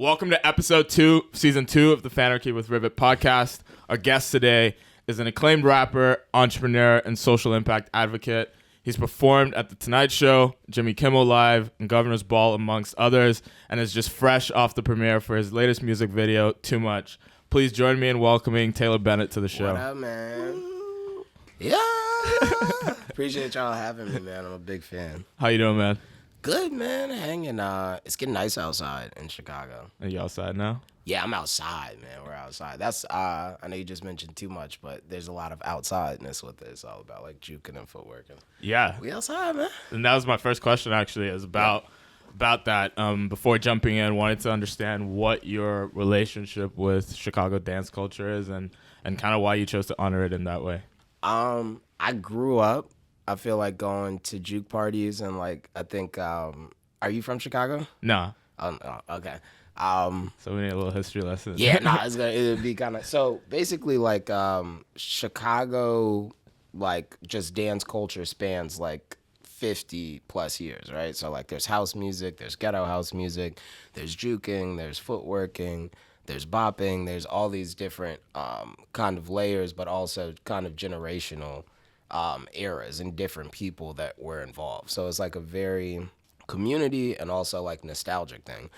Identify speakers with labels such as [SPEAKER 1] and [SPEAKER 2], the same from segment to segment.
[SPEAKER 1] Welcome to episode 2, season 2 of the Fanarchy with Rivet podcast. Our guest today is an acclaimed rapper, entrepreneur, and social impact advocate. He's performed at The Tonight Show, Jimmy Kimmel Live, and Governor's Ball, amongst others, and is just fresh off the premiere for his latest music video, Too Much. Please join me in welcoming Taylor Bennett to the show.
[SPEAKER 2] What up, man? Yeah. Appreciate y'all having me, man. I'm a big fan.
[SPEAKER 1] How you doing, man?
[SPEAKER 2] Good, man. Hanging. It's getting nice outside in Chicago.
[SPEAKER 1] Are you outside now?
[SPEAKER 2] Yeah, I'm outside, man. We're outside. That's I know you just mentioned Too Much, but there's a lot of outsideness with it. It's all about like juking and footwork.
[SPEAKER 1] Yeah.
[SPEAKER 2] We outside, man.
[SPEAKER 1] And that was my first question, actually, is about that. Before jumping in, wanted to understand what your relationship with Chicago dance culture is and kind of why you chose to honor it in that way.
[SPEAKER 2] I grew up, I feel like, going to juke parties and like, I think, are you from Chicago?
[SPEAKER 1] No.
[SPEAKER 2] Oh, okay.
[SPEAKER 1] So we need a little history lesson.
[SPEAKER 2] Yeah, it'd be kind of, so basically like, Chicago, like just dance culture spans like 50 plus years, right? So like there's house music, there's ghetto house music, there's juking, there's footworking, there's bopping, there's all these different kind of layers, but also kind of generational eras and different people that were involved. So it's like a very community and also like nostalgic thing.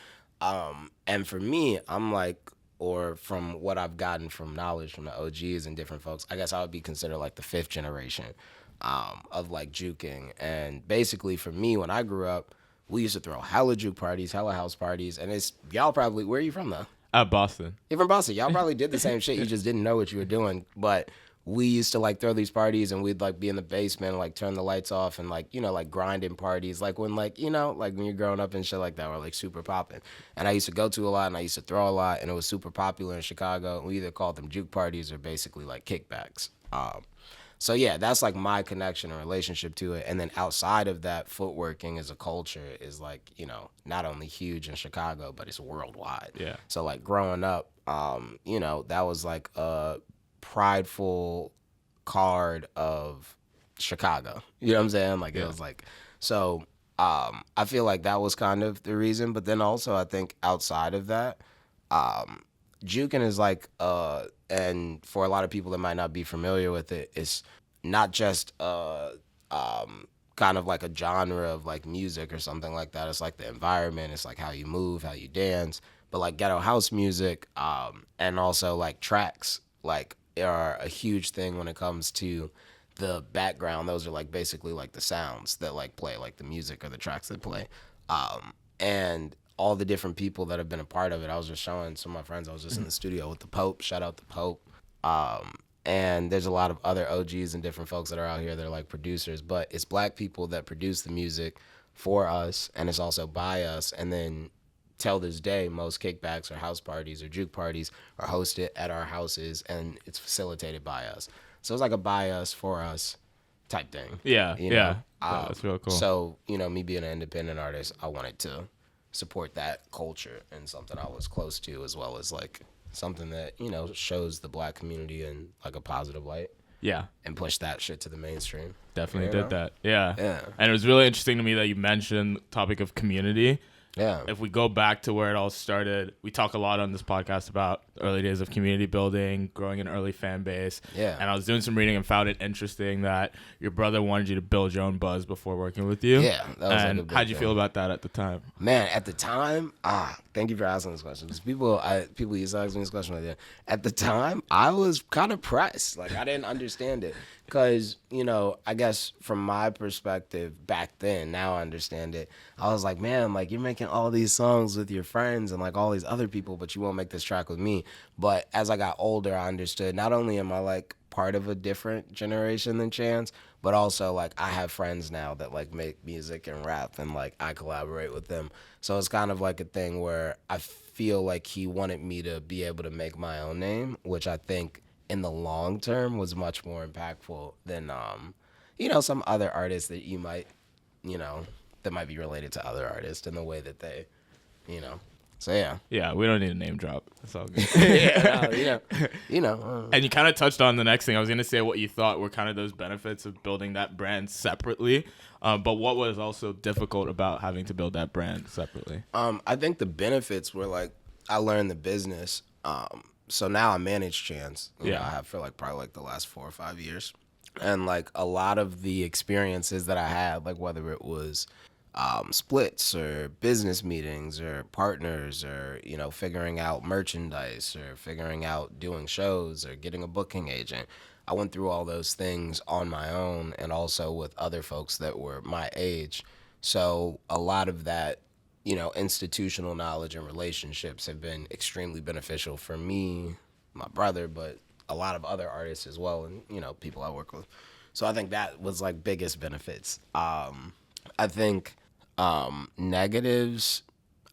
[SPEAKER 2] And for me, I'm like, or from what I've gotten from knowledge from the OGs and different folks, I guess I would be considered like the 5th generation of like juking. And basically for me, when I grew up, we used to throw hella juke parties, hella house parties. And it's, y'all probably, where are you from though?
[SPEAKER 1] Boston.
[SPEAKER 2] You're from Boston. Y'all probably did the same shit. You just didn't know what you were doing. But we used to like throw these parties and we'd like be in the basement and like turn the lights off and like, you know, like grinding parties. Like when like, you know, like when you're growing up and shit like that were like super popping. And I used to go to a lot and I used to throw a lot and it was super popular in Chicago. We either called them juke parties or basically like kickbacks. So yeah, that's like my connection or relationship to it. And then outside of that, footworking as a culture is like, you know, not only huge in Chicago, but it's worldwide.
[SPEAKER 1] Yeah.
[SPEAKER 2] So like growing up, you know, that was like a prideful card of Chicago. You know what I'm saying? Like it was like, so I feel like that was kind of the reason. But then also I think outside of that, juking is like, and for a lot of people that might not be familiar with it, it's not just kind of like a genre of like music or something like that. It's like the environment. It's like how you move, how you dance. But like ghetto house music and also like tracks like are a huge thing when it comes to the background. Those are like basically like the sounds that like play, like the music or the tracks that play. And all the different people that have been a part of it. I was just showing some of my friends. I was just in the studio with the Pope. Shout out the Pope. And there's a lot of other OGs and different folks that are out here that are like producers. But it's black people that produce the music for us, and it's also by us. And then till this day, most kickbacks or house parties or juke parties are hosted at our houses, and it's facilitated by us. So it's like a by us, for us type thing.
[SPEAKER 1] Yeah,
[SPEAKER 2] you know?
[SPEAKER 1] yeah. That's real cool.
[SPEAKER 2] So, you know, me being an independent artist, I wanted to support that culture and something I was close to, as well as like something that, you know, shows the black community in like a positive light.
[SPEAKER 1] Yeah.
[SPEAKER 2] And push that shit to the mainstream.
[SPEAKER 1] Definitely did that. Yeah.
[SPEAKER 2] Yeah.
[SPEAKER 1] And it was really interesting to me that you mentioned the topic of community.
[SPEAKER 2] Yeah.
[SPEAKER 1] If we go back to where it all started, we talk a lot on this podcast about the early days of community building, growing an early fan base.
[SPEAKER 2] Yeah.
[SPEAKER 1] And I was doing some reading and found it interesting that your brother wanted you to build your own buzz before working with you.
[SPEAKER 2] Yeah. That was
[SPEAKER 1] and
[SPEAKER 2] like a big
[SPEAKER 1] how'd you
[SPEAKER 2] thing.
[SPEAKER 1] feel about that at the time?
[SPEAKER 2] Man, at the time, thank you for asking this question. Because people used to ask me this question like that. At the time, I was kind of pressed. Like, I didn't understand it. Because, you know, I guess from my perspective back then, now I understand it. I was like, man, like, you're making all these songs with your friends and, like, all these other people, but you won't make this track with me. But as I got older, I understood not only am I, like, part of a different generation than Chance, but also, like, I have friends now that, like, make music and rap, and, like, I collaborate with them. So it's kind of like a thing where I feel like he wanted me to be able to make my own name, which I think in the long term was much more impactful than, you know, some other artists that you might, you know, that might be related to other artists in the way that they, you know. So, yeah.
[SPEAKER 1] Yeah, we don't need a name drop. That's all good.
[SPEAKER 2] Yeah, no, you know.
[SPEAKER 1] And you kind of touched on the next thing. I was going to say what you thought were kind of those benefits of building that brand separately. But what was also difficult about having to build that brand separately?
[SPEAKER 2] I think the benefits were, like, I learned the business. So now I manage Chance. You know,
[SPEAKER 1] Yeah.
[SPEAKER 2] I have for like probably like the last 4 or 5 years. And like a lot of the experiences that I had, like whether it was splits or business meetings or partners or, you know, figuring out merchandise or figuring out doing shows or getting a booking agent, I went through all those things on my own and also with other folks that were my age. So a lot of that, you know, institutional knowledge and relationships have been extremely beneficial for me, my brother, but a lot of other artists as well, and, you know, people I work with. So I think that was like biggest benefits. I think negatives,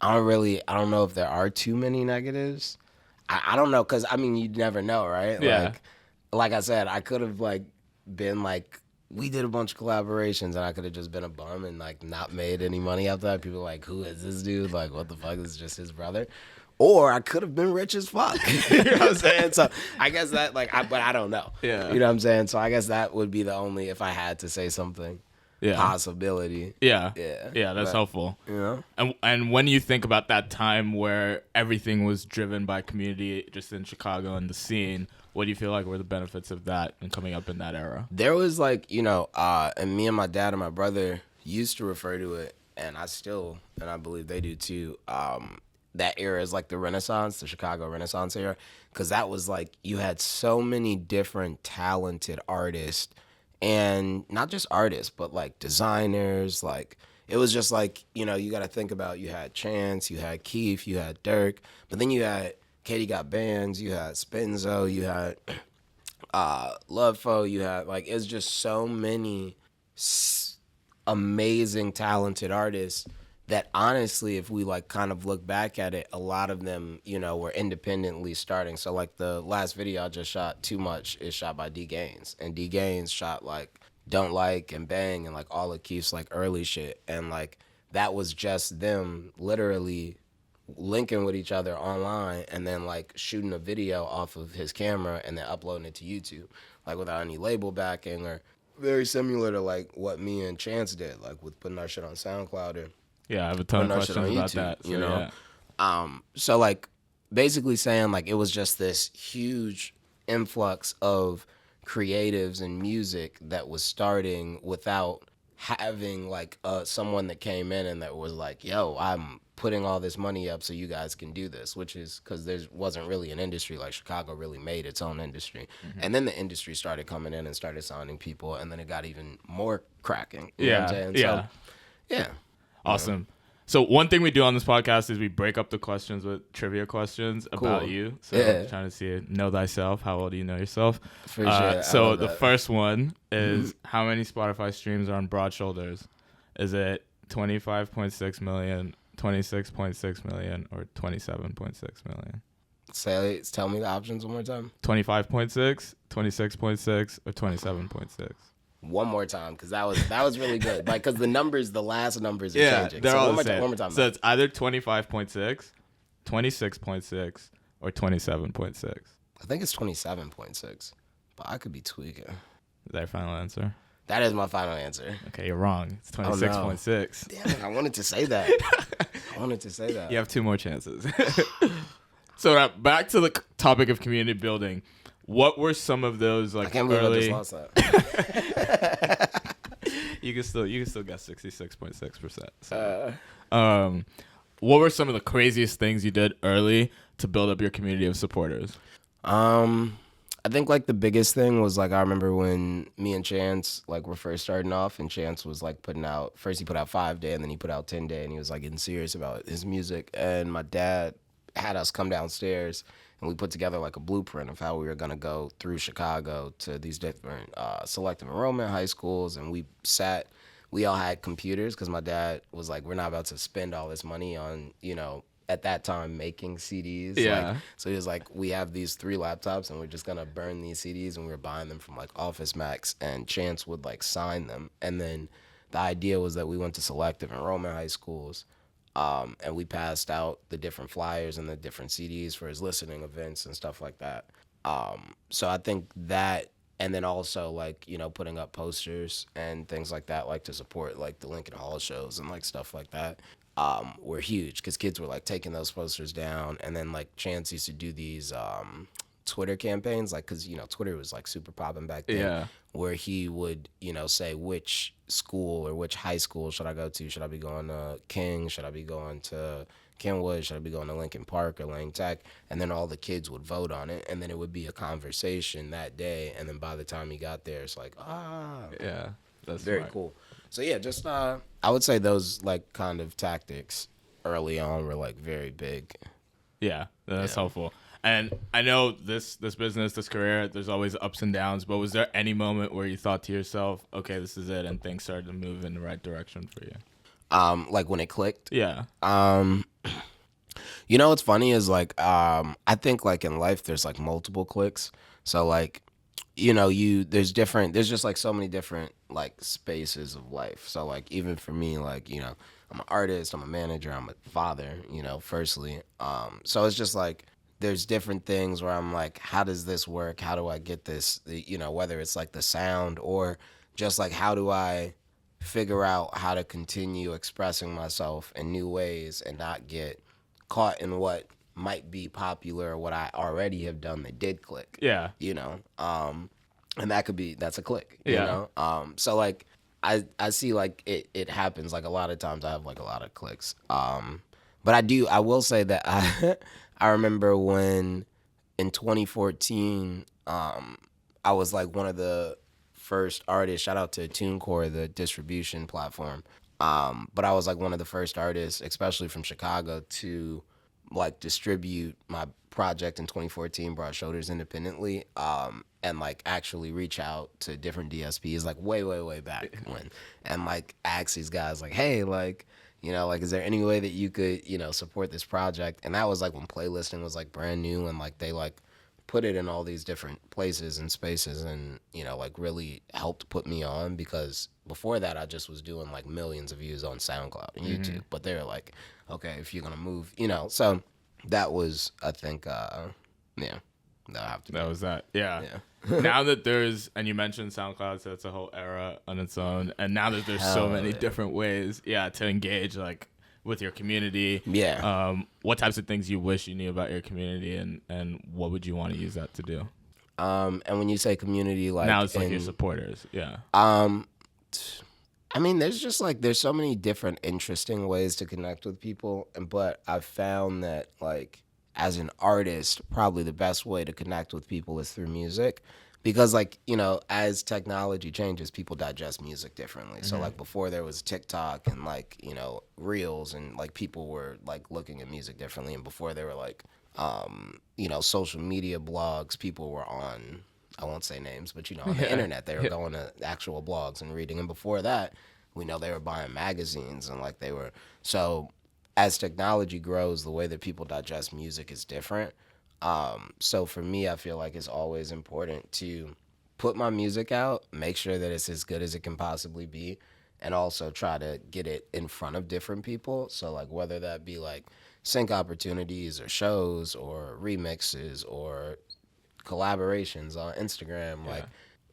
[SPEAKER 2] I don't know if there are too many negatives. I don't know, because I mean, you never know, right?
[SPEAKER 1] Yeah.
[SPEAKER 2] Like I said, I could have like been like, we did a bunch of collaborations and I could have just been a bum and like not made any money after that. People are like, who is this dude? Like, what the fuck? This is just his brother. Or I could have been rich as fuck. You know what I'm saying? So I guess that but I don't know.
[SPEAKER 1] Yeah.
[SPEAKER 2] You know what I'm saying? So I guess that would be the only, if I had to say something, possibility.
[SPEAKER 1] Yeah.
[SPEAKER 2] Yeah.
[SPEAKER 1] Yeah, that's helpful.
[SPEAKER 2] You know?
[SPEAKER 1] And when you think about that time where everything was driven by community just in Chicago and the scene, what do you feel like were the benefits of that and coming up in that era?
[SPEAKER 2] There was like, you know, and me and my dad and my brother used to refer to it, and I believe they do too, that era is like the Renaissance, the Chicago Renaissance era, because that was like, you had so many different talented artists, and not just artists, but like designers. Like, it was just like, you know, you got to think about, you had Chance, you had Keith, you had Dirk, but then you had Katie Got Bands, you had Spenzo, you had Lovefo, you had, like, it's just so many amazing, talented artists that honestly, if we like kind of look back at it, a lot of them, you know, were independently starting. So like the last video I just shot, Too Much, is shot by D Gaines, and D Gaines shot like Don't Like and Bang and like all of Keith's like early shit, and like that was just them literally linking with each other online and then like shooting a video off of his camera and then uploading it to YouTube, like without any label backing, or very similar to like what me and Chance did, like with putting our shit on SoundCloud or
[SPEAKER 1] Yeah, I have a ton of questions about
[SPEAKER 2] YouTube,
[SPEAKER 1] that. So,
[SPEAKER 2] you know?
[SPEAKER 1] yeah.
[SPEAKER 2] So like basically saying like it was just this huge influx of creatives and music that was starting without having like someone that came in and that was like, yo, I'm putting all this money up so you guys can do this, which is because there wasn't really an industry. Like Chicago really made its own industry. Mm-hmm. And then the industry started coming in and started signing people, and then it got even more cracking. You know what I'm saying?
[SPEAKER 1] Yeah.
[SPEAKER 2] So, yeah.
[SPEAKER 1] Awesome. So one thing we do on this podcast is we break up the questions with trivia questions about you. So trying to see know thyself. How well do you know yourself?
[SPEAKER 2] For sure.
[SPEAKER 1] So the first one is how many Spotify streams are on Broad Shoulders? Is it 25.6 million, 26.6 million, or 27.6 million?
[SPEAKER 2] Tell me the options one more time.
[SPEAKER 1] 25.6, 26.6, or 27.6?
[SPEAKER 2] One more time, because that was really good. Like, because the last numbers are changing.
[SPEAKER 1] They're
[SPEAKER 2] so
[SPEAKER 1] all
[SPEAKER 2] one
[SPEAKER 1] the same.
[SPEAKER 2] more time.
[SPEAKER 1] So it's either 25.6, 26.6, or 27.6.
[SPEAKER 2] I think it's 27.6, but I could be tweaking.
[SPEAKER 1] Is that your final answer?
[SPEAKER 2] That is my final answer.
[SPEAKER 1] Okay, you're wrong. It's 26.6.
[SPEAKER 2] Damn it, I wanted to say that.
[SPEAKER 1] You have 2 more chances. So back to the topic of community building. What were some of those like
[SPEAKER 2] I can't believe
[SPEAKER 1] early?
[SPEAKER 2] I just lost that.
[SPEAKER 1] You can still guess 66.6%. So. What were some of the craziest things you did early to build up your community of supporters?
[SPEAKER 2] I think like the biggest thing was like I remember when me and Chance like were first starting off, and Chance was like he put out 5 Day and then he put out 10 Day, and he was like getting serious about his music, and my dad had us come downstairs and we put together like a blueprint of how we were going to go through Chicago to these different selective enrollment high schools, and we all had computers because my dad was like, we're not about to spend all this money on, you know, at that time making CDs.
[SPEAKER 1] Yeah.
[SPEAKER 2] So he was like, we have these 3 laptops and we're just going to burn these CDs, and we were buying them from like Office Max, and Chance would like sign them. And then the idea was that we went to selective enrollment high schools, and we passed out the different flyers and the different CDs for his listening events and stuff like that. So I think that, and then also like, you know, putting up posters and things like that, like to support like the Lincoln Hall shows and like stuff like that. were huge because kids were like taking those posters down, and then like Chance used to do these Twitter campaigns, like because Twitter was like super popping back then,
[SPEAKER 1] Yeah.
[SPEAKER 2] where he would say which school or which high school should I go to? Should I be going to King? Should I be going to Kenwood? Should I be going to Lincoln Park or Lang Tech? And then all the kids would vote on it, and then it would be a conversation that day. And then by the time he got there, it's like,
[SPEAKER 1] Yeah. That's
[SPEAKER 2] very
[SPEAKER 1] smart.
[SPEAKER 2] cool. So yeah, just I would say those like kind of tactics early on were like very big.
[SPEAKER 1] Yeah, that's
[SPEAKER 2] Yeah.
[SPEAKER 1] helpful. And I know this business, this career, there's always ups and downs, but was there any moment where you thought to yourself, okay, this is it, and things started to move in the right direction for you?
[SPEAKER 2] Like when it clicked.
[SPEAKER 1] Yeah.
[SPEAKER 2] What's funny is like I think like in life there's like multiple clicks. So like there's just like so many different like spaces of life. So like even for me, like I'm an artist, I'm a manager, I'm a father, firstly. So it's just like there's different things where I'm like, how does this work? How do I get this? Whether it's like the sound or just like how do I figure out how to continue expressing myself in new ways and not get caught in what might be popular or what I already have done that did click.
[SPEAKER 1] Yeah.
[SPEAKER 2] And that's a click.
[SPEAKER 1] Yeah.
[SPEAKER 2] So like I see like it happens like a lot of times I have like a lot of clicks. But I will say that I remember when in 2014 I was like one of the first artists, shout out to TuneCore, the distribution platform. But I was like one of the first artists, especially from Chicago, to like distribute my project in 2014, Broad Shoulders, independently, and like actually reach out to different DSPs like way back when, and like ask these guys like, hey, like like is there any way that you could support this project? And that was like when playlisting was like brand new, and like they like put it in all these different places and spaces, and like really helped put me on, because before that I just was doing like millions of views on SoundCloud and YouTube. But they were like, okay, if you're gonna move, so that was, I think, yeah, that'll have to be.
[SPEAKER 1] That was that. Yeah.
[SPEAKER 2] Yeah.
[SPEAKER 1] Now that there's, and you mentioned SoundCloud, so it's a whole era on its own. And now that there's so many different ways, to engage like with your community.
[SPEAKER 2] Yeah.
[SPEAKER 1] What types of things you wish you knew about your community, and what would you want to use that to do?
[SPEAKER 2] And when you say community, like
[SPEAKER 1] now it's like your supporters. Yeah.
[SPEAKER 2] I mean, there's so many different interesting ways to connect with people, but I've found that like as an artist, probably the best way to connect with people is through music, because like as technology changes, people digest music differently. So like before there was TikTok and like reels, and like people were like looking at music differently, and before there were like social media blogs, people were on, I won't say names, but on the internet, they were going to actual blogs and reading. And before that, we know they were buying magazines, and like they were. So as technology grows, the way that people digest music is different. So for me, I feel like it's always important to put my music out, make sure that it's as good as it can possibly be, and also try to get it in front of different people. So like whether that be like sync opportunities or shows or remixes or collaborations on Instagram, like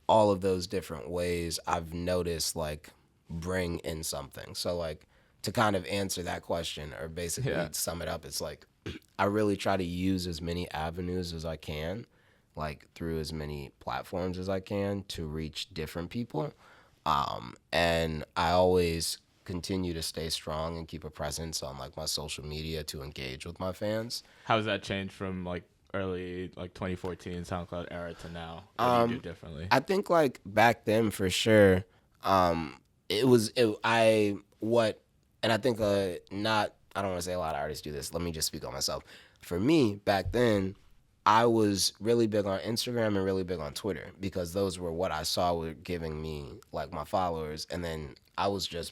[SPEAKER 2] all of those different ways I've noticed like bring in something. So like to kind of answer that question, or basically sum it up, it's like I really try to use as many avenues as I can, like through as many platforms as I can, to reach different people. And I always continue to stay strong and keep a presence on like my social media to engage with my fans.
[SPEAKER 1] How has that changed from like early like 2014 SoundCloud era to now? What do you do differently?
[SPEAKER 2] I think like back then for sure, and I think I don't want to say a lot of artists do this. Let me just speak on myself. For me, back then, I was really big on Instagram and really big on Twitter, because those were what I saw were giving me like my followers. And then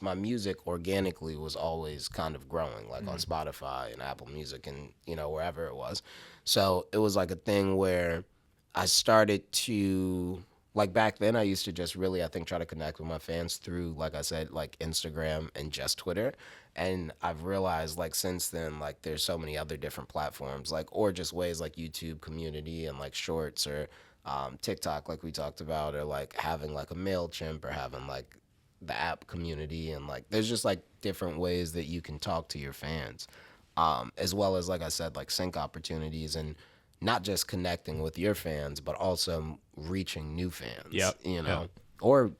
[SPEAKER 2] my music organically was always kind of growing, like on Spotify and Apple Music and, wherever it was. So it was like a thing where I started to, like back then I used to just really, I think, try to connect with my fans through, like I said, like Instagram and just Twitter. And I've realized like since then, like there's so many other different platforms, like, or just ways like YouTube community and like shorts, or TikTok, like we talked about, or like having like a MailChimp, or having like the app community, and like there's just like different ways that you can talk to your fans, as well as like I said, like sync opportunities and not just connecting with your fans, but also reaching new fans.
[SPEAKER 1] Yep.
[SPEAKER 2] You know, or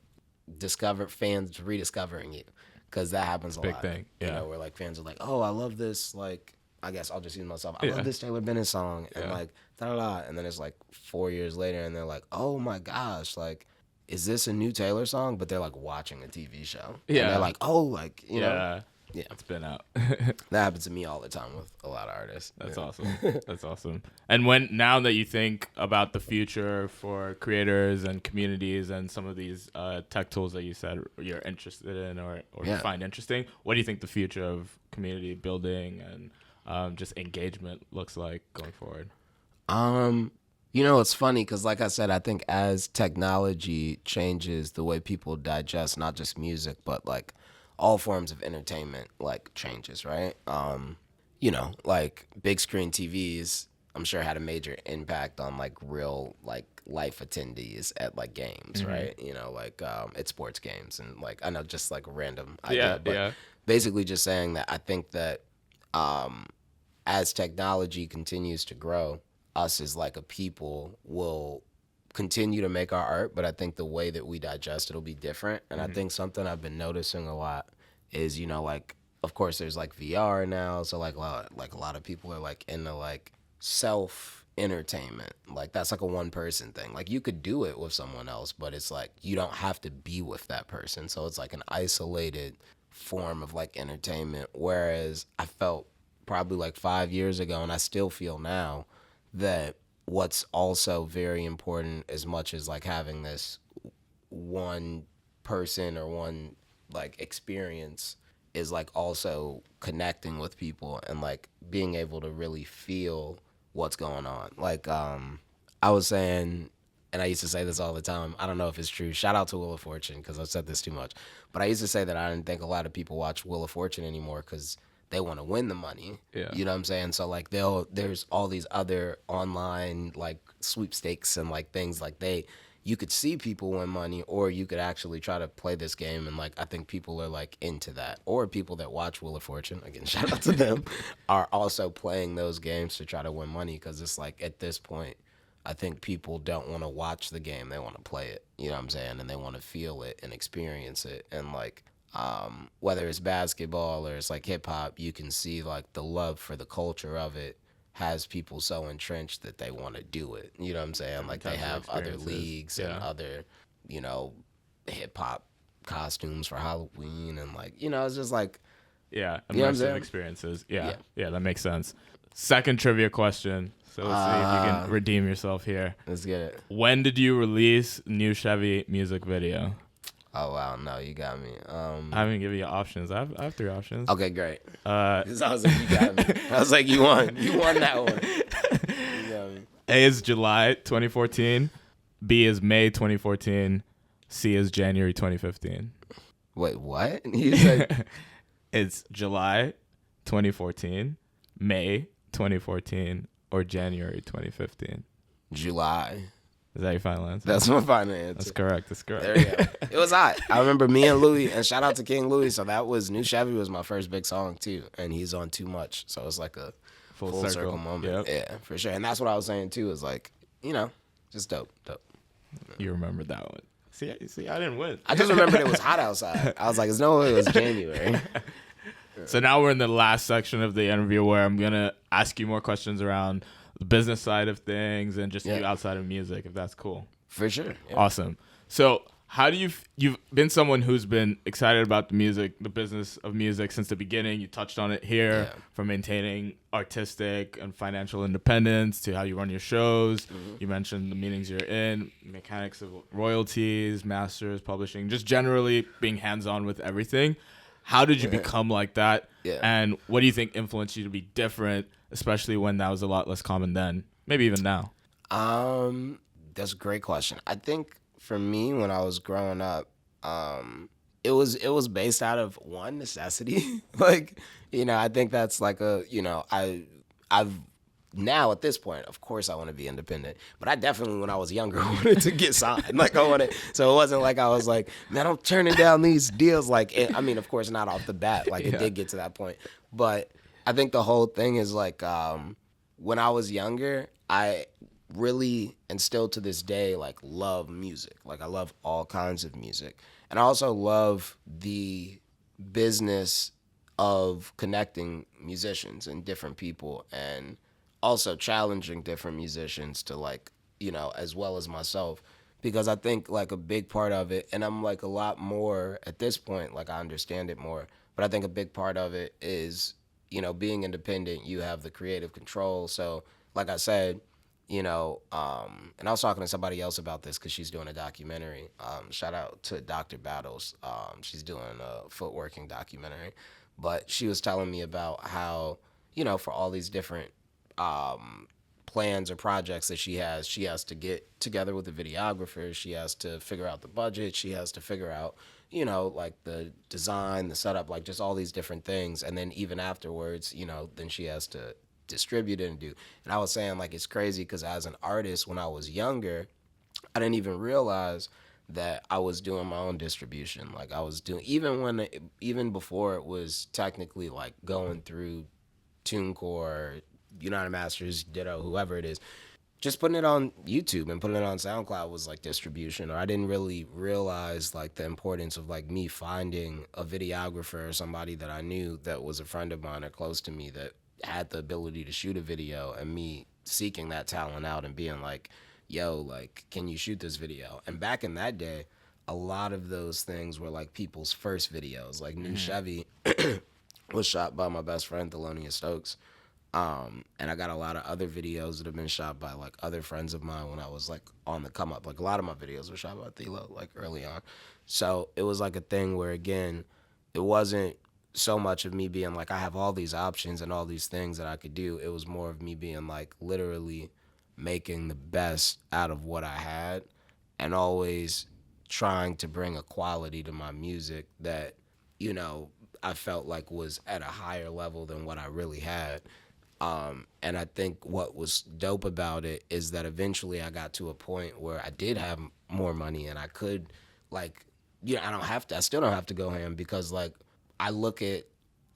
[SPEAKER 2] discover fans rediscovering you, because that happens a
[SPEAKER 1] Big
[SPEAKER 2] lot.
[SPEAKER 1] thing. Yeah.
[SPEAKER 2] You know, where like fans are like, oh, I love this, like, I guess I'll just use myself. I love this Taylor Bennett song, and like da da da, and then it's like 4 years later, and they're like, oh my gosh, like, is this a new Taylor song? But they're like watching a TV show. Yeah. And they're like, oh, like, you know. Yeah.
[SPEAKER 1] It's been out.
[SPEAKER 2] That happens to me all the time with a lot of artists.
[SPEAKER 1] That's awesome. That's awesome. And now that you think about the future for creators and communities and some of these tech tools that you said you're interested in or you find interesting, what do you think the future of community building and just engagement looks like going forward?
[SPEAKER 2] You know, it's funny because, like I said, I think as technology changes the way people digest not just music, but like all forms of entertainment, like changes, right? You know, like big screen TVs, I'm sure had a major impact on like real like life attendees at like games, right? You know, like at sports games, and like I know just like a random idea, but basically just saying that I think that as technology continues to grow, us as like a people will continue to make our art, but I think the way that we digest it will be different. And I think something I've been noticing a lot is, you know, like, of course there's like VR now, so like a lot of people are like into like self entertainment. Like that's like a one person thing. Like you could do it with someone else, but it's like you don't have to be with that person. So it's like an isolated form of like entertainment. Whereas I felt probably like 5 years ago, and I still feel now, that what's also very important, as much as like having this one person or one like experience, is like also connecting with people and like being able to really feel what's going on. Like I was saying, and I used to say this all the time, I don't know if it's true, shout out to Wheel of Fortune because I've said this too much, but I used to say that I didn't think a lot of people watch Wheel of Fortune anymore because they want to win the money. Yeah. You know what I'm saying? So like there's all these other online like sweepstakes and like things like you could see people win money, or you could actually try to play this game, and like I think people are like into that. Or people that watch Wheel of Fortune, again shout out to them, are also playing those games to try to win money, because it's like at this point I think people don't want to watch the game, they want to play it. You know what I'm saying? And they want to feel it and experience it. And like whether it's basketball or it's like hip hop, you can see like the love for the culture of it has people so entrenched that they want to do it. You know what I'm saying? Like they have other leagues and other, you know, hip hop costumes for Halloween, and like, you know, it's just like,
[SPEAKER 1] immersive experiences. Yeah, that makes sense. Second trivia question. So let's see if you can redeem yourself here.
[SPEAKER 2] Let's get it.
[SPEAKER 1] When did you release New Chevy music video?
[SPEAKER 2] Oh, wow. No, you got me.
[SPEAKER 1] I haven't given you options. I have 3 options.
[SPEAKER 2] Okay, great. I was like, you got me. I was like, you won. You won that one. You got me.
[SPEAKER 1] A is July 2014. B is May 2014. C is January 2015.
[SPEAKER 2] Wait, what? You said
[SPEAKER 1] it's July 2014, May 2014, or January 2015.
[SPEAKER 2] July.
[SPEAKER 1] Is that your final answer?
[SPEAKER 2] That's my final answer.
[SPEAKER 1] That's correct.
[SPEAKER 2] There we go. It was hot. I remember me and Louis, and shout out to King Louis. So that was New Chevy was my first big song too, and he's on Too Much. So it's like a full circle moment. Yep. Yeah, for sure. And that's what I was saying too. Is like, you know, just dope.
[SPEAKER 1] You remember that one? See, I didn't win.
[SPEAKER 2] I just remembered it was hot outside. I was like, there's no way it was January.
[SPEAKER 1] So now we're in the last section of the interview where I'm gonna ask you more questions around the business side of things and just you outside of music, if that's cool.
[SPEAKER 2] For sure.
[SPEAKER 1] Yeah. Awesome. So how do you've been someone who's been excited about the music, the business of music since the beginning. You touched on it here, from maintaining artistic and financial independence to how you run your shows. You mentioned the meetings you're in, mechanics of royalties, masters, publishing, just generally being hands-on with everything. How did you become like that? Yeah. And what do you think influenced you to be different, especially when that was a lot less common then, maybe even now?
[SPEAKER 2] That's a great question. I think for me, when I was growing up, it was based out of one necessity. Like, you know, I think that's like a, you know, I've now at this point, of course I want to be independent, but I definitely, when I was younger, wanted to get signed. Like I wanted, so it wasn't like I was like, man, I'm turning down these deals. Like, I mean, of course not off the bat. Like it did get to that point, but I think the whole thing is like, when I was younger, I really, and still to this day, like love music. Like I love all kinds of music. And I also love the business of connecting musicians and different people, and also challenging different musicians to like, as well as myself, because I think like a big part of it, and I'm like a lot more at this point, like I understand it more, but I think a big part of it is, being independent, you have the creative control. So like I said, and I was talking to somebody else about this because she's doing a documentary. Shout out to Dr. Battles. She's doing a footworking documentary. But she was telling me about how, for all these different plans or projects that she has to get together with the videographer. She has to figure out the budget. She has to figure out, like the design, the setup, like just all these different things. And then even afterwards, then she has to distribute it and do. And I was saying like it's crazy because as an artist, when I was younger, I didn't even realize that I was doing my own distribution. Like I was doing, even before it was technically like going through TuneCore, United Masters, Ditto, whoever it is, just putting it on YouTube and putting it on SoundCloud was like distribution. Or I didn't really realize like the importance of like me finding a videographer or somebody that I knew that was a friend of mine or close to me that had the ability to shoot a video, and me seeking that talent out and being like, yo, like, can you shoot this video? And back in that day, a lot of those things were like people's first videos. Like New Chevy was shot by my best friend, Thelonious Stokes. And I got a lot of other videos that have been shot by like other friends of mine when I was like on the come up. Like a lot of my videos were shot by Thelo like early on. So it was like a thing where, again, it wasn't so much of me being like, I have all these options and all these things that I could do. It was more of me being like literally making the best out of what I had, and always trying to bring a quality to my music that, I felt like was at a higher level than what I really had. And I think what was dope about it is that eventually I got to a point where I did have more money and I could like, I still don't have to go ham, because like I look at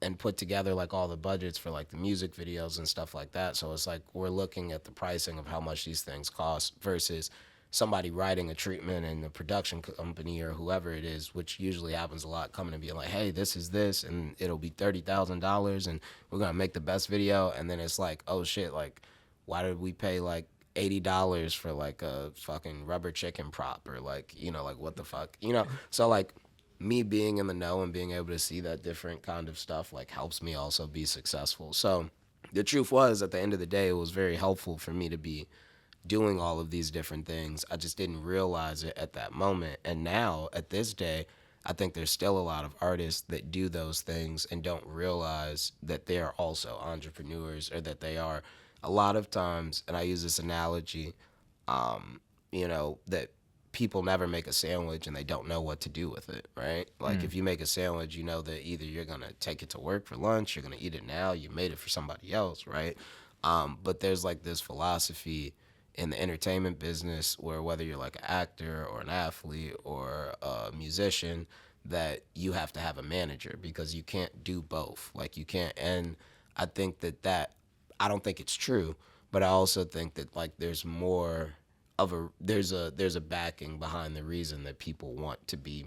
[SPEAKER 2] and put together like all the budgets for like the music videos and stuff like that. So it's like we're looking at the pricing of how much these things cost versus somebody writing a treatment and the production company or whoever it is, which usually happens a lot, coming and being like, hey, this is this, and it'll be $30,000 and we're going to make the best video. And then it's like, oh shit, like, why did we pay like $80 for like a fucking rubber chicken prop, or like, like what the fuck, So like me being in the know and being able to see that different kind of stuff like helps me also be successful. So the truth was, at the end of the day, it was very helpful for me to be doing all of these different things. I just didn't realize it at that moment. And now at this day, I think there's still a lot of artists that do those things and don't realize that they are also entrepreneurs, or that they are a lot of times, and I use this analogy, that people never make a sandwich and they don't know what to do with it, right? Like if you make a sandwich, you know that either you're going to take it to work for lunch, you're going to eat it now, you made it for somebody else, right? But there's like this philosophy in the entertainment business where whether you're like an actor or an athlete or a musician, that you have to have a manager, because you can't do both. Like you can't. And I think that I don't think it's true, but I also think that like there's more of there's a backing behind the reason that people want to be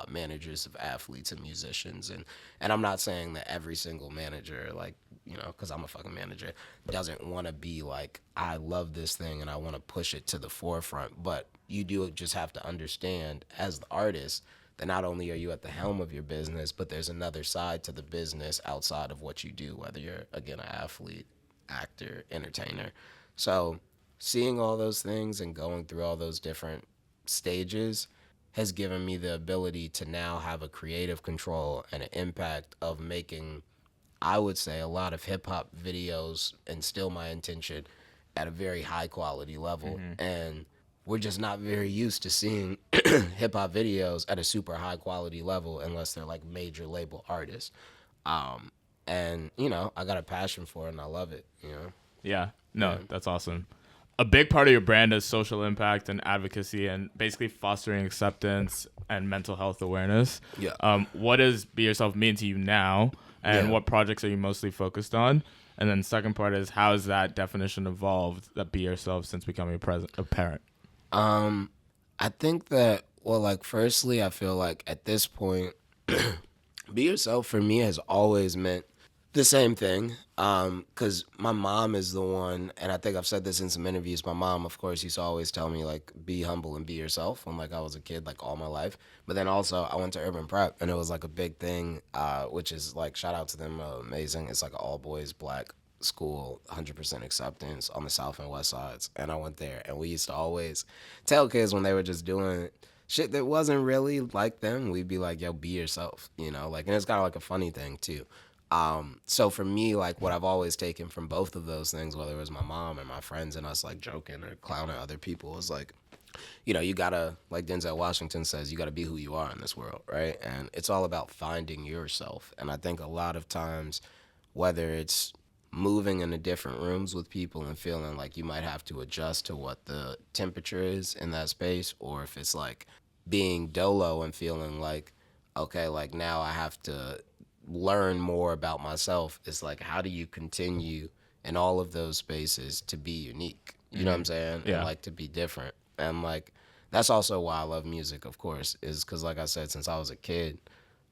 [SPEAKER 2] managers of athletes and musicians. And I'm not saying that every single manager, like, because I'm a fucking manager, doesn't want to be like, I love this thing and I want to push it to the forefront. But you do just have to understand as the artist that not only are you at the helm of your business, but there's another side to the business outside of what you do, whether you're, again, an athlete, actor, entertainer. So seeing all those things and going through all those different stages has given me the ability to now have a creative control and an impact of making, I would say, a lot of hip-hop videos, and still my intention, at a very high quality level. And we're just not very used to seeing hip-hop videos at a super high quality level unless they're like major label artists. And I got a passion for it and I love it.
[SPEAKER 1] Yeah. No, that's awesome. A big part of your brand is social impact and advocacy and basically fostering acceptance and mental health awareness.
[SPEAKER 2] Yeah.
[SPEAKER 1] What does Be Yourself mean to you now, and
[SPEAKER 2] Yeah.
[SPEAKER 1] what projects are you mostly focused on? And then second part is, how has that definition evolved, that Be Yourself, since becoming a parent?
[SPEAKER 2] I think that, well, like, firstly, I feel like at this point, Be Yourself for me has always meant the same thing. Because my mom is the one, and I think I've said this in some interviews. My mom, of course, used to always tell me, like, be humble and be yourself when, like, I was a kid, like, all my life. But then also, I went to urban prep, and it was, like, a big thing, which is, like, shout out to them, amazing. It's, like, an all-boys black school, 100% acceptance on the south and west sides. And I went there, and we used to always tell kids when they were just doing shit that wasn't really like them, we'd be like, yo, be yourself, you know? Like, and it's kind of like a funny thing, too. So for me, like, what I've always taken from both of those things, whether it was my mom and my friends and us, like, joking or clowning other people, is like, you know, you gotta, like Denzel Washington says, you gotta be who you are in this world, right? And it's all about finding yourself. And I think a lot of times, whether it's moving into different rooms with people and feeling like you might have to adjust to what the temperature is in that space, or if it's like being dolo and feeling like, okay, like now I have to learn more about myself. It's like, how do you continue in all of those spaces to be unique? You know what I'm saying?
[SPEAKER 1] Yeah.
[SPEAKER 2] And like to be different. And like, that's also why I love music, of course, is because, like I said, since I was a kid,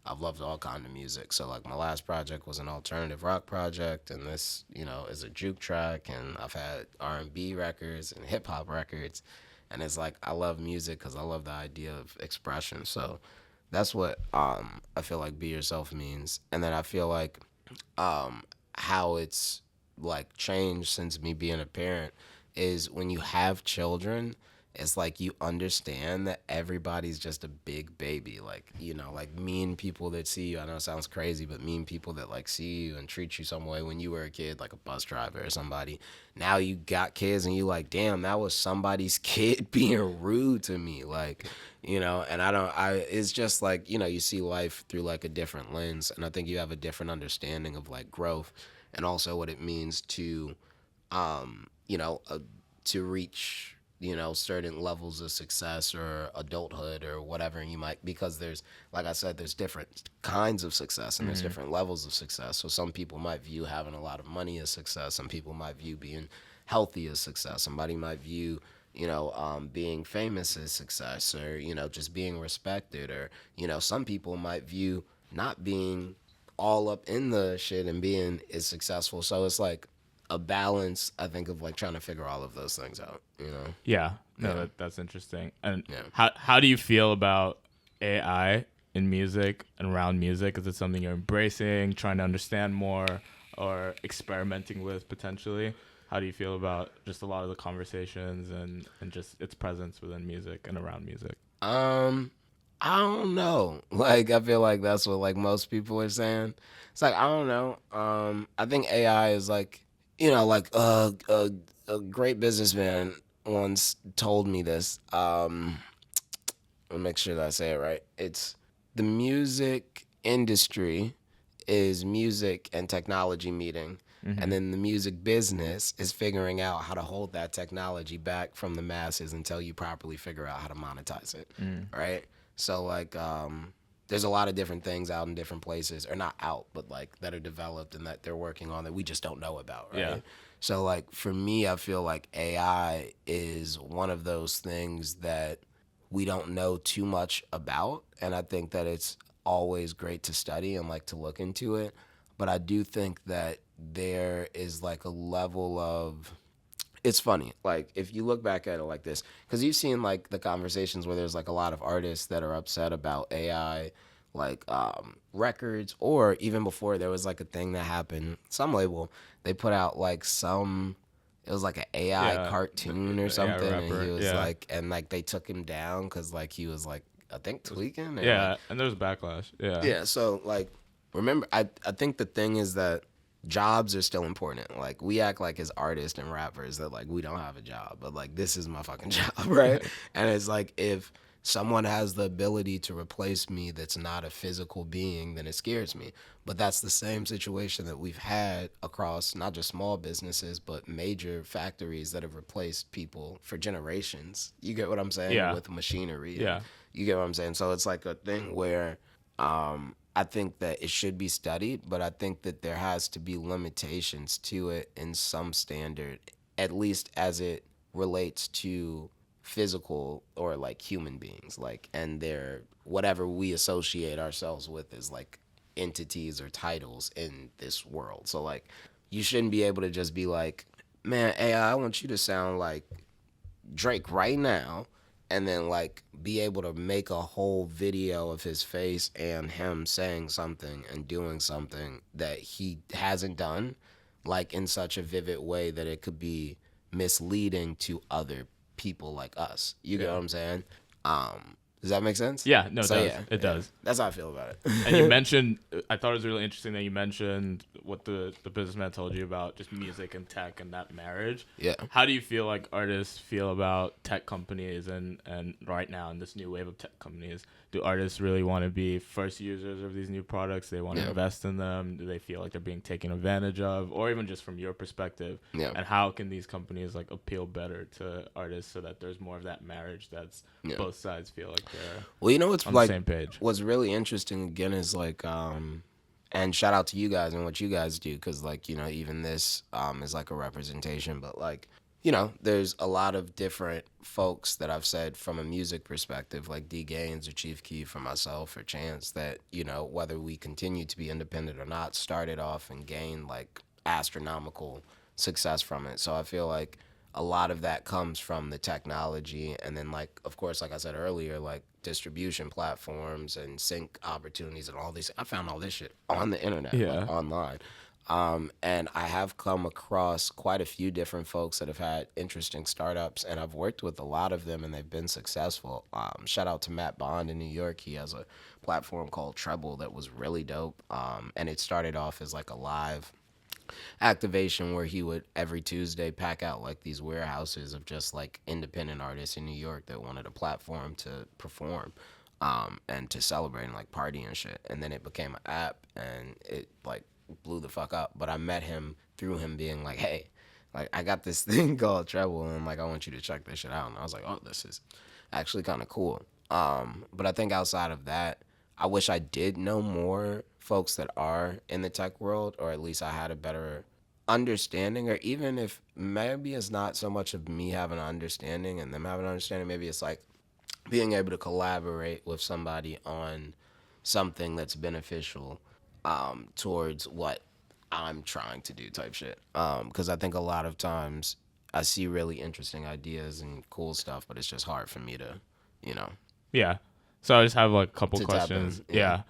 [SPEAKER 2] I've loved all kind of music. So like my last project was an alternative rock project, and this, you know, is a juke track, and I've had R&B records and hip hop records, and it's like I love music because I love the idea of expression. So that's what I feel like Be Yourself means. And then I feel like how it's like changed since me being a parent is when you have children, it's like you understand that everybody's just a big baby. Like, you know, like mean people that see you, I know it sounds crazy, but mean people that like see you and treat you some way when you were a kid, like a bus driver or somebody. Now you got kids and you like, damn, that was somebody's kid being rude to me. Like, you know, and it's just like, you know, you see life through like a different lens. And I think you have a different understanding of like growth and also what it means to, you know, to reach, you know, certain levels of success or adulthood or whatever you might, because there's, like I said, there's different kinds of success and there's different levels of success. So some people might view having a lot of money as success. Some people might view being healthy as success. Somebody might view, you know, being famous as success, or, you know, just being respected, or, you know, some people might view not being all up in the shit and being is successful. So it's like a balance, I think, of like trying to figure all of those things out, you know?
[SPEAKER 1] Yeah. No,
[SPEAKER 2] Yeah.
[SPEAKER 1] that's interesting. And
[SPEAKER 2] Yeah.
[SPEAKER 1] how do you feel about AI in music and around music? Is it something you're embracing, trying to understand more, or experimenting with potentially? How do you feel about just a lot of the conversations and just its presence within music and around music?
[SPEAKER 2] I don't know. Like, I feel like that's what like most people are saying. It's like, I don't know. I think AI is like, you know, like a great businessman once told me this. I'll make sure that I say it right. It's the music industry is music and technology meeting. And then the music business is figuring out how to hold that technology back from the masses until you properly figure out how to monetize it. Right? So like there's a lot of different things out in different places, or not out, but like that are developed and that they're working on that we just don't know about, right?
[SPEAKER 1] Yeah.
[SPEAKER 2] So like for me, I feel like AI is one of those things that we don't know too much about, and I think that it's always great to study and like to look into it. But I do think that there is like a level of, it's funny, like if you look back at it like this, because you've seen like the conversations where there's like a lot of artists that are upset about AI, like records, or even before there was like a thing that happened, some label, they put out like some, it was like an AI cartoon or something,
[SPEAKER 1] rapper,
[SPEAKER 2] and he was like, and like they took him down because like he was like, I think tweaking.
[SPEAKER 1] Yeah,
[SPEAKER 2] like,
[SPEAKER 1] and there's backlash. Yeah.
[SPEAKER 2] yeah, so like, remember, I think the thing is that jobs are still important. Like, we act like as artists and rappers that like we don't have a job, but like this is my fucking job, right? And it's like, if someone has the ability to replace me that's not a physical being, then it scares me. But that's the same situation that we've had across not just small businesses, but major factories that have replaced people for generations. You get what I'm saying?
[SPEAKER 1] Yeah.
[SPEAKER 2] With machinery.
[SPEAKER 1] Yeah.
[SPEAKER 2] You get what I'm saying? So it's like a thing where I think that it should be studied, but I think that there has to be limitations to it in some standard, at least as it relates to physical or like human beings, like, and their whatever we associate ourselves with is like entities or titles in this world. So like you shouldn't be able to just be like, man, AI, I want you to sound like Drake right now, and then like be able to make a whole video of his face and him saying something and doing something that he hasn't done, like in such a vivid way that it could be misleading to other people like us. You get what I'm saying? Does that make sense?
[SPEAKER 1] Yeah, no, it does. It does.
[SPEAKER 2] That's how I feel about it.
[SPEAKER 1] And you mentioned, I thought it was really interesting that you mentioned what the businessman told you about just music and tech and that marriage.
[SPEAKER 2] Yeah.
[SPEAKER 1] How do you feel like artists feel about tech companies and right now in this new wave of tech companies? Do artists really want to be first users of these new products? Do they want to invest in them? Do they feel like they're being taken advantage of? Or even just from your perspective?
[SPEAKER 2] Yeah.
[SPEAKER 1] And how can these companies like appeal better to artists so that there's more of that marriage that's both sides feel like they're
[SPEAKER 2] well, you know what's
[SPEAKER 1] on
[SPEAKER 2] like
[SPEAKER 1] the same page?
[SPEAKER 2] What's really interesting again is like and shout out to you guys and what you guys do, because like, you know, even this is like a representation, but like, you know, there's a lot of different folks that I've said from a music perspective, like D Gaines or Chief Keef for myself or Chance, that, you know, whether we continue to be independent or not, started off and gained like astronomical success from it. So I feel like a lot of that comes from the technology, and then like, of course, like I said earlier, like distribution platforms and sync opportunities and all these. I found all this shit on the internet, like online. And I have come across quite a few different folks that have had interesting startups, and I've worked with a lot of them and they've been successful. Shout out to Matt Bond in New York. He has a platform called Treble that was really dope. And it started off as like a live activation where he would every Tuesday pack out like these warehouses of just like independent artists in New York that wanted a platform to perform and to celebrate and like party and shit. And then it became an app and it like blew the fuck up. But I met him through him being like, hey, like I got this thing called Treble and like I want you to check this shit out. And I was like, oh, this is actually kind of cool. But I think outside of that, I wish I did know more folks that are in the tech world, or at least I had a better understanding, or even if maybe it's not so much of me having an understanding and them having an understanding, maybe it's like being able to collaborate with somebody on something that's beneficial towards what I'm trying to do type shit. Because I think a lot of times I see really interesting ideas and cool stuff, but it's just hard for me to, you know.
[SPEAKER 1] Yeah. So I just have like a couple questions. Yeah.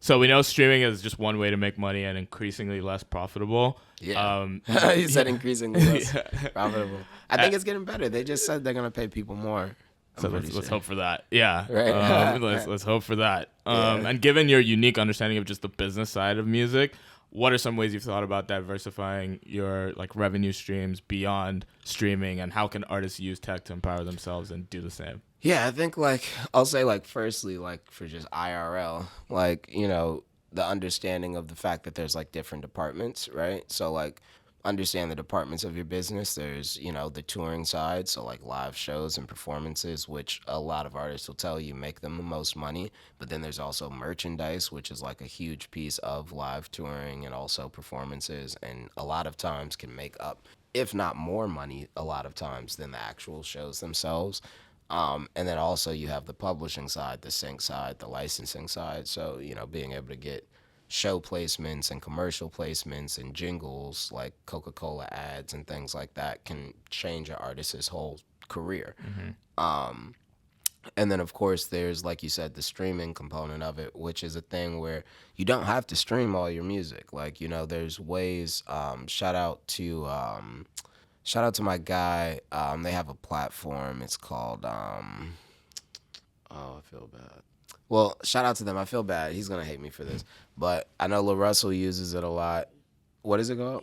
[SPEAKER 1] So we know streaming is just one way to make money and increasingly less profitable.
[SPEAKER 2] Yeah. You said increasingly less profitable. I think it's getting better. They just said they're going to pay people more.
[SPEAKER 1] So let's hope for that. Yeah.
[SPEAKER 2] Right.
[SPEAKER 1] Let's hope for that. And given your unique understanding of just the business side of music, what are some ways you've thought about diversifying your like revenue streams beyond streaming, and how can artists use tech to empower themselves and do the same?
[SPEAKER 2] Yeah, I think like I'll say like firstly, like for just IRL, like, you know, the understanding of the fact that there's like different departments, right? So like understand the departments of your business. There's, you know, the touring side, so like live shows and performances, which a lot of artists will tell you make them the most money. But then there's also merchandise, which is like a huge piece of live touring and also performances, and a lot of times can make up, if not more money, a lot of times than the actual shows themselves. And then also you have the publishing side, the sync side, the licensing side. So, you know, being able to get show placements and commercial placements and jingles like Coca-Cola ads and things like that can change an artist's whole career. And then, of course, there's, like you said, the streaming component of it, which is a thing where you don't have to stream all your music. Like, you know, there's ways, shout out to my guy. They have a platform. It's called, oh, I feel bad. Well, shout out to them. I feel bad. He's going to hate me for this. But I know LaRussell uses it a lot. What is it called?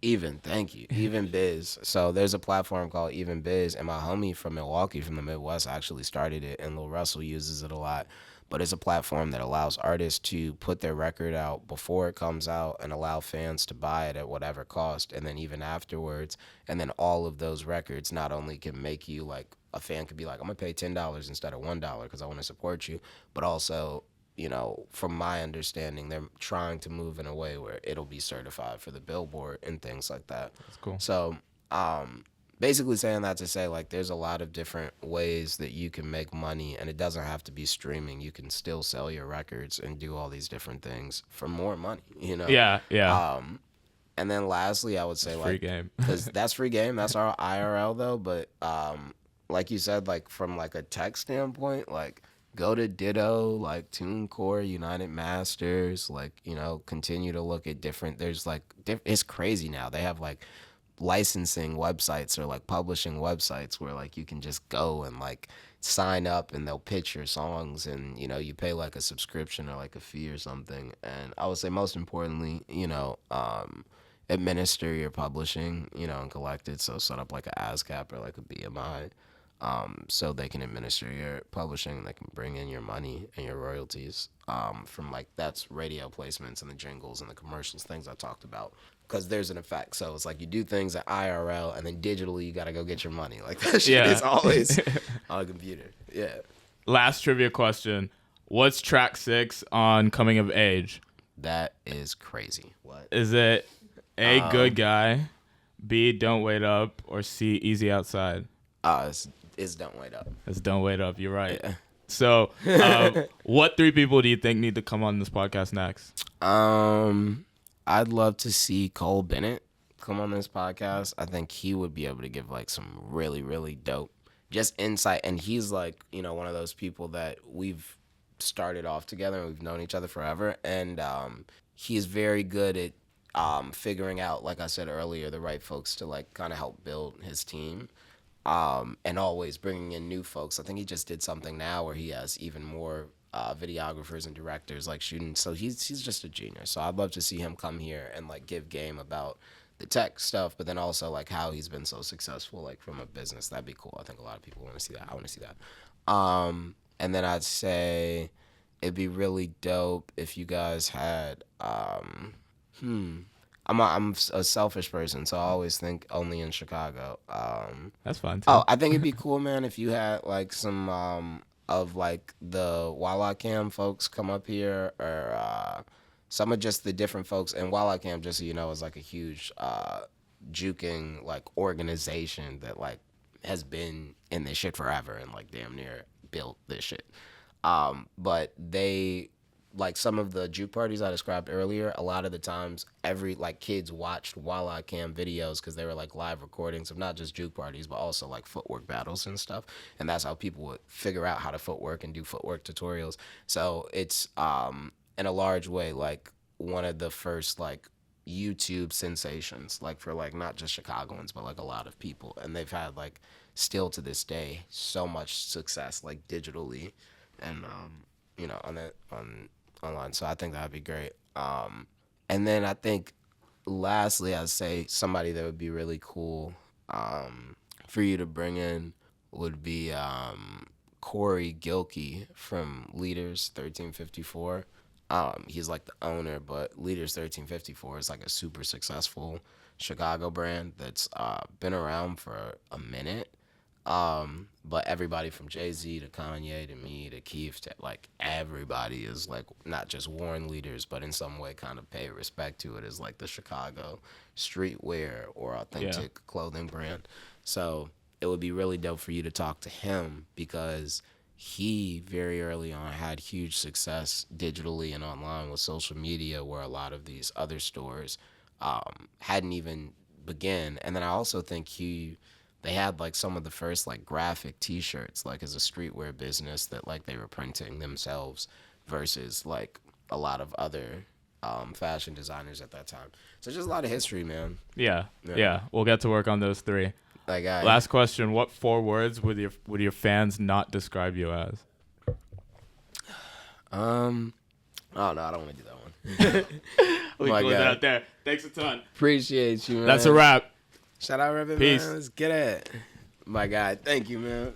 [SPEAKER 2] Thank you. Even Biz. So there's a platform called Even Biz, and my homie from Milwaukee, from the Midwest, actually started it, and Lil Russell uses it a lot. But it's a platform that allows artists to put their record out before it comes out and allow fans to buy it at whatever cost, and then even afterwards. And then all of those records not only can make you like a fan could be like, I'm gonna pay $10 instead of $1 because I want to support you, but also from my understanding, they're trying to move in a way where it'll be certified for the Billboard and things like that.
[SPEAKER 1] That's cool.
[SPEAKER 2] So, basically saying that to say, like, there's a lot of different ways that you can make money, and it doesn't have to be streaming. You can still sell your records and do all these different things for more money,
[SPEAKER 1] Yeah, yeah.
[SPEAKER 2] And then lastly, I would say,
[SPEAKER 1] It's
[SPEAKER 2] like,
[SPEAKER 1] free game.
[SPEAKER 2] because that's free game. That's our IRL, though. But, like you said, like, from, like, a tech standpoint, like, go to Ditto, like TuneCore, United Masters, like, continue to look at different, there's like, it's crazy now. They have like licensing websites or like publishing websites where like you can just go and like sign up and they'll pitch your songs and, you pay like a subscription or like a fee or something. And I would say most importantly, administer your publishing, and collect it. So set up like a ASCAP or like a BMI. So they can administer your publishing, they can bring in your money and your royalties from like that's radio placements and the jingles and the commercials, things I talked about, because there's an effect. So it's like you do things at IRL and then digitally you got to go get your money. Like that shit is always on a computer. Yeah.
[SPEAKER 1] Last trivia question. What's track 6 on Coming of Age?
[SPEAKER 2] That is crazy. What?
[SPEAKER 1] Is it A, Good Guy, B, Don't Wait Up, or C, Easy Outside?
[SPEAKER 2] It's Don't Wait Up.
[SPEAKER 1] It's Don't Wait Up. You're right.
[SPEAKER 2] Yeah.
[SPEAKER 1] So, what 3 people do you think need to come on this podcast next?
[SPEAKER 2] I'd love to see Cole Bennett come on this podcast. I think he would be able to give like some really, really dope just insight. And he's like, one of those people that we've started off together and we've known each other forever. And he's very good at figuring out, like I said earlier, the right folks to like kind of help build his team. And always bringing in new folks. I think he just did something now where he has even more videographers and directors like shooting. So he's just a genius. So I'd love to see him come here and like give game about the tech stuff, but then also like how he's been so successful like from a business. That'd be cool. I think a lot of people want to see that. I want to see that. And then I'd say it'd be really dope if you guys had I'm a selfish person, so I always think only in Chicago.
[SPEAKER 1] That's fine too.
[SPEAKER 2] Oh, I think it'd be cool, man, if you had like some of like the Walla Cam folks come up here, or some of just the different folks. And Walla Cam, just so you know, is like a huge juking like organization that like has been in this shit forever and like damn near built this shit. But they, like some of the juke parties I described earlier, a lot of the times like kids watched Walla Cam videos because they were like live recordings of not just juke parties but also like footwork battles and stuff, and that's how people would figure out how to footwork and do footwork tutorials. So it's in a large way like one of the first like YouTube sensations, like for like not just Chicagoans but like a lot of people, and they've had like still to this day so much success like digitally and on online. So I think that'd be great. And then I think lastly I'd say somebody that would be really cool for you to bring in would be Corey Gilkey from Leaders 1354. He's like the owner, but Leaders 1354 is like a super successful Chicago brand that's been around for a minute. But everybody from Jay-Z to Kanye to me to Keith to like everybody is like not just worn Leaders, but in some way kind of pay respect to it as like the Chicago streetwear or authentic clothing brand. So it would be really dope for you to talk to him because he very early on had huge success digitally and online with social media where a lot of these other stores hadn't even begun. And then I also think they had like some of the first like graphic t-shirts like as a streetwear business that like they were printing themselves versus like a lot of other fashion designers at that time. So just a lot of history, man.
[SPEAKER 1] Yeah. We'll get to work on those 3.
[SPEAKER 2] Like
[SPEAKER 1] last question, what 4 words would your fans not describe you as?
[SPEAKER 2] Oh no, I don't want to do that one.
[SPEAKER 1] We
[SPEAKER 2] My
[SPEAKER 1] close it
[SPEAKER 2] God.
[SPEAKER 1] out there. Thanks a ton.
[SPEAKER 2] Appreciate you, man.
[SPEAKER 1] That's a wrap.
[SPEAKER 2] Shout out, Reverend.
[SPEAKER 1] Peace.
[SPEAKER 2] Man. Let's get it. My God. Thank you, man.